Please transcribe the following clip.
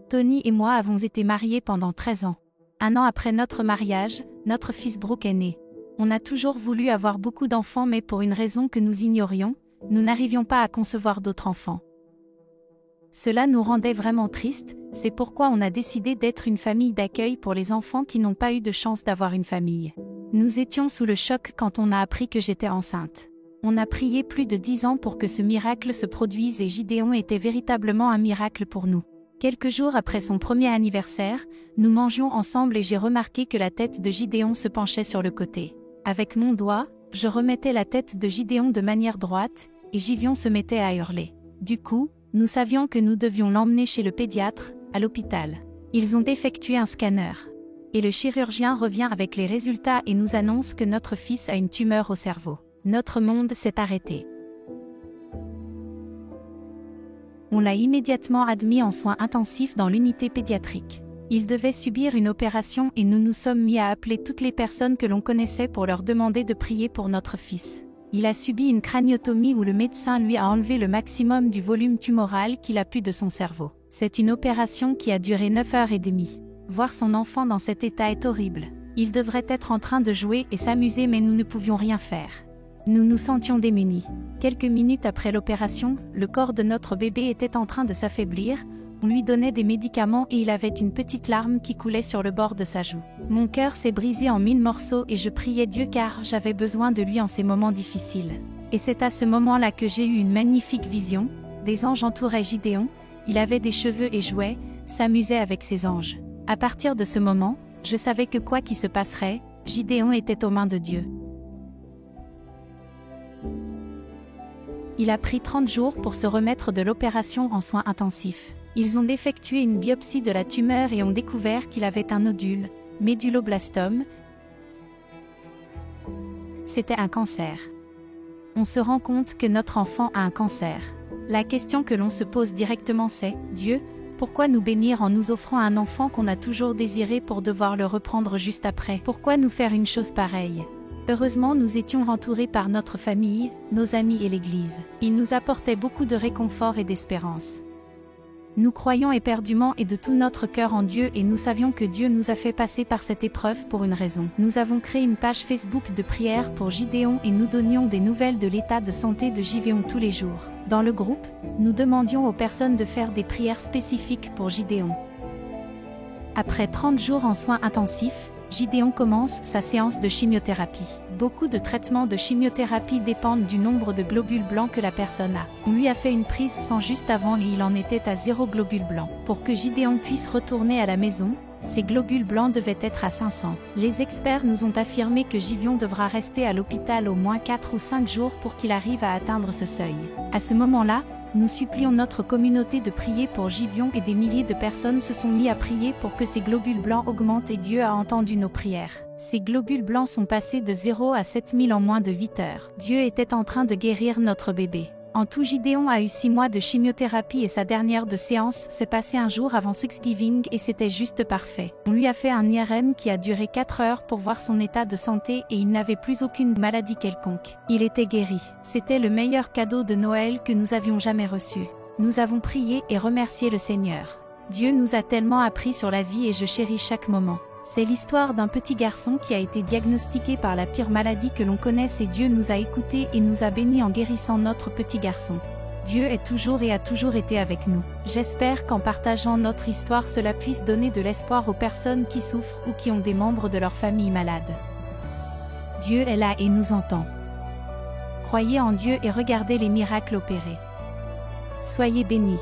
Tony et moi avons été mariés pendant 13 ans. 1 an après notre mariage, notre fils Brooke est né. On a toujours voulu avoir beaucoup d'enfants mais pour une raison que nous ignorions, nous n'arrivions pas à concevoir d'autres enfants. Cela nous rendait vraiment tristes, c'est pourquoi on a décidé d'être une famille d'accueil pour les enfants qui n'ont pas eu de chance d'avoir une famille. Nous étions sous le choc quand on a appris que j'étais enceinte. On a prié plus de 10 ans pour que ce miracle se produise et Gideon était véritablement un miracle pour nous. Quelques jours après son premier anniversaire, nous mangions ensemble et j'ai remarqué que la tête de Gideon se penchait sur le côté. Avec mon doigt, je remettais la tête de Gideon de manière droite, et Gideon se mettait à hurler. Du coup, nous savions que nous devions l'emmener chez le pédiatre, à l'hôpital. Ils ont effectué un scanner. Et le chirurgien revient avec les résultats et nous annonce que notre fils a une tumeur au cerveau. Notre monde s'est arrêté. On l'a immédiatement admis en soins intensifs dans l'unité pédiatrique. Il devait subir une opération et nous nous sommes mis à appeler toutes les personnes que l'on connaissait pour leur demander de prier pour notre fils. Il a subi une craniotomie où le médecin lui a enlevé le maximum du volume tumoral qu'il a pu de son cerveau. C'est une opération qui a duré 9h30. Voir son enfant dans cet état est horrible. Il devrait être en train de jouer et s'amuser mais nous ne pouvions rien faire. Nous nous sentions démunis. Quelques minutes après l'opération, le corps de notre bébé était en train de s'affaiblir, on lui donnait des médicaments et il avait une petite larme qui coulait sur le bord de sa joue. Mon cœur s'est brisé en 1000 morceaux et je priais Dieu car j'avais besoin de lui en ces moments difficiles. Et c'est à ce moment-là que j'ai eu une magnifique vision, des anges entouraient Gideon, il avait des cheveux et jouait, s'amusait avec ses anges. À partir de ce moment, je savais que quoi qu'il se passerait, Gideon était aux mains de Dieu. Il a pris 30 jours pour se remettre de l'opération en soins intensifs. Ils ont effectué une biopsie de la tumeur et ont découvert qu'il avait un nodule, médulloblastome. C'était un cancer. On se rend compte que notre enfant a un cancer. La question que l'on se pose directement c'est, Dieu, pourquoi nous bénir en nous offrant un enfant qu'on a toujours désiré pour devoir le reprendre juste après? Pourquoi nous faire une chose pareille? Heureusement, nous étions entourés par notre famille, nos amis et l'Église. Ils nous apportaient beaucoup de réconfort et d'espérance. Nous croyons éperdument et de tout notre cœur en Dieu et nous savions que Dieu nous a fait passer par cette épreuve pour une raison. Nous avons créé une page Facebook de prière pour Gideon et nous donnions des nouvelles de l'état de santé de Gideon tous les jours. Dans le groupe, nous demandions aux personnes de faire des prières spécifiques pour Gideon. Après 30 jours en soins intensifs, Gideon commence sa séance de chimiothérapie. Beaucoup de traitements de chimiothérapie dépendent du nombre de globules blancs que la personne a. On lui a fait une prise sang juste avant et il en était à 0 globules blancs. Pour que Gideon puisse retourner à la maison, ces globules blancs devaient être à 500. Les experts nous ont affirmé que Gideon devra rester à l'hôpital au moins 4 ou 5 jours pour qu'il arrive à atteindre ce seuil. À ce moment-là, nous supplions notre communauté de prier pour Gideon et des milliers de personnes se sont mis à prier pour que ces globules blancs augmentent et Dieu a entendu nos prières. Ces globules blancs sont passés de 0 à 7000 en moins de 8 heures. Dieu était en train de guérir notre bébé. En tout, Gideon a eu 6 mois de chimiothérapie et sa dernière de séance s'est passée un jour avant Thanksgiving et c'était juste parfait. On lui a fait un IRM qui a duré 4 heures pour voir son état de santé et il n'avait plus aucune maladie quelconque. Il était guéri. C'était le meilleur cadeau de Noël que nous avions jamais reçu. Nous avons prié et remercié le Seigneur. Dieu nous a tellement appris sur la vie et je chéris chaque moment. C'est l'histoire d'un petit garçon qui a été diagnostiqué par la pire maladie que l'on connaisse et Dieu nous a écoutés et nous a bénis en guérissant notre petit garçon. Dieu est toujours et a toujours été avec nous. J'espère qu'en partageant notre histoire cela puisse donner de l'espoir aux personnes qui souffrent ou qui ont des membres de leur famille malades. Dieu est là et nous entend. Croyez en Dieu et regardez les miracles opérés. Soyez bénis.